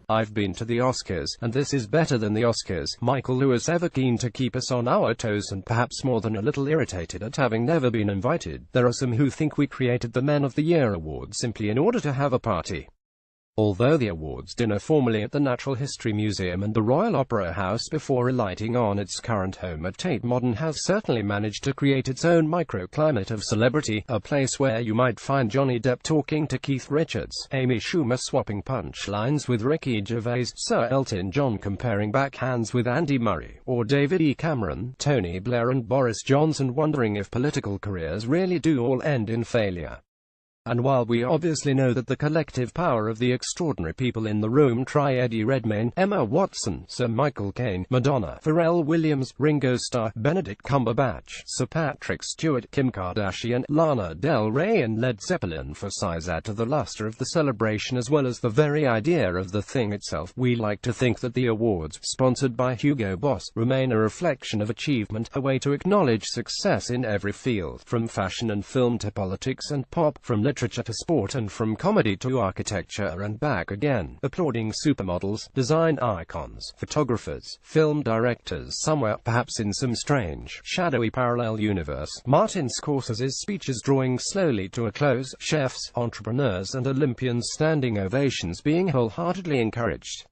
I've been to the Oscars, and this is better than the Oscars. Michael Lewis, ever keen to keep us on our toes and perhaps more than a little irritated at having never been invited. There are some who think we created the Men of the Year award simply in order to have a party. Although the awards dinner formerly at the Natural History Museum and the Royal Opera House before alighting on its current home at Tate Modern has certainly managed to create its own microclimate of celebrity, a place where you might find Johnny Depp talking to Keith Richards, Amy Schumer swapping punchlines with Ricky Gervais, Sir Elton John comparing backhands with Andy Murray, or David E. Cameron, Tony Blair and Boris Johnson wondering if political careers really do all end in failure. And while we obviously know that the collective power of the extraordinary people in the room, try Eddie Redmayne, Emma Watson, Sir Michael Caine, Madonna, Pharrell Williams, Ringo Starr, Benedict Cumberbatch, Sir Patrick Stewart, Kim Kardashian, Lana Del Rey and Led Zeppelin for size add to the luster of the celebration as well as the very idea of the thing itself. We like to think that the awards, sponsored by Hugo Boss, remain a reflection of achievement, a way to acknowledge success in every field, from fashion and film to politics and pop, from literature to sport and from comedy to architecture and back again, applauding supermodels, design icons, photographers, film directors. Somewhere, perhaps in some strange, shadowy parallel universe, Martin Scorsese's speeches drawing slowly to a close, chefs, entrepreneurs and Olympians standing ovations being wholeheartedly encouraged.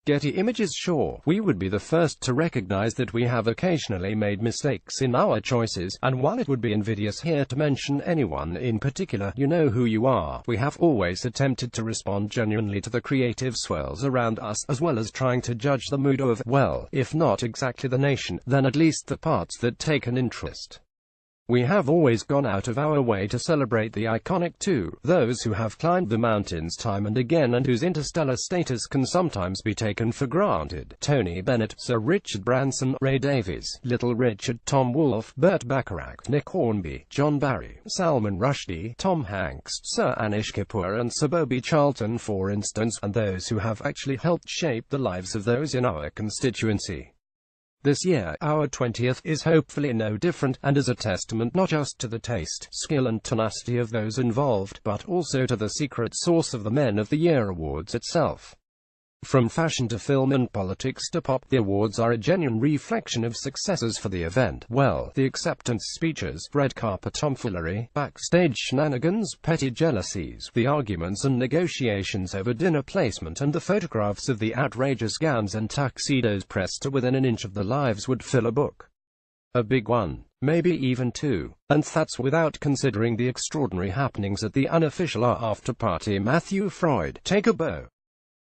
Getty Images. Sure, we would be the first to recognize that we have occasionally made mistakes in our choices, and while it would be invidious here to mention anyone in particular, you know who you are, we have always attempted to respond genuinely to the creative swirls around us, as well as trying to judge the mood of, well, if not exactly the nation, then at least the parts that take an interest. We have always gone out of our way to celebrate the iconic too, those who have climbed the mountains time and again and whose interstellar status can sometimes be taken for granted. Tony Bennett, Sir Richard Branson, Ray Davies, Little Richard, Tom Wolfe, Burt Bacharach, Nick Hornby, John Barry, Salman Rushdie, Tom Hanks, Sir Anish Kapoor and Sir Bobby Charlton for instance, and those who have actually helped shape the lives of those in our constituency. This year, our 20th, is hopefully no different, and is a testament not just to the taste, skill and tenacity of those involved, but also to the secret source of the Men of the Year awards itself. From fashion to film and politics to pop, the awards are a genuine reflection of successes for the event. Well, the acceptance speeches, red carpet tomfoolery, backstage shenanigans, petty jealousies, the arguments and negotiations over dinner placement and the photographs of the outrageous gowns and tuxedos pressed to within an inch of the lives would fill a book. A big one. Maybe even two. And that's without considering the extraordinary happenings at the unofficial after-party. Matthew Freud, take a bow.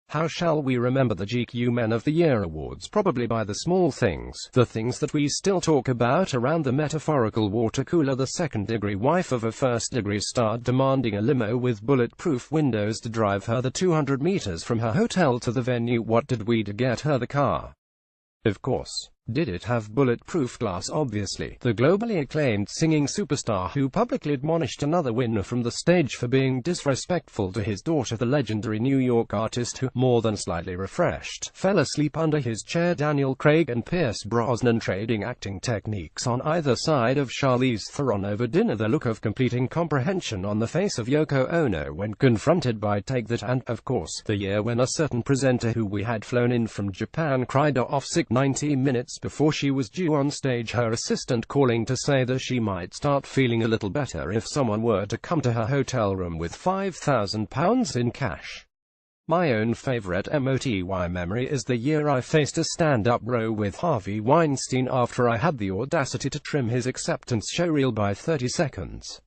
How shall we remember the GQ Men of the Year awards? Probably by the small things, the things that we still talk about around the metaphorical water cooler, the second-degree wife of a first-degree star demanding a limo with bulletproof windows to drive her the 200 meters from her hotel to the venue. What did we do to get her the car? Of course. Did it have bulletproof glass? Obviously. The globally acclaimed singing superstar who publicly admonished another winner from the stage for being disrespectful to his daughter, the legendary New York artist who, more than slightly refreshed, fell asleep under his chair. Daniel Craig and Pierce Brosnan trading acting techniques on either side of Charlize Theron over dinner. The look of complete incomprehension on the face of Yoko Ono when confronted by Take That, and, of course, the year when a certain presenter who we had flown in from Japan cried off sick 90 minutes before she was due on stage, her assistant calling to say that she might start feeling a little better if someone were to come to her hotel room with £5,000 in cash. My own favorite MOTY memory is the year I faced a stand-up row with Harvey Weinstein after I had the audacity to trim his acceptance showreel by 30 seconds.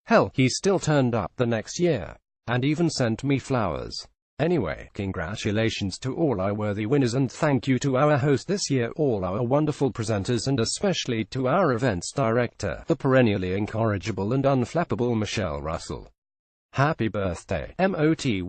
Hell, he still turned up the next year. And even sent me flowers. Anyway, congratulations to all our worthy winners and thank you to our host this year, all our wonderful presenters and especially to our events director, the perennially incorrigible and unflappable Michelle Russell. Happy birthday, MOTY.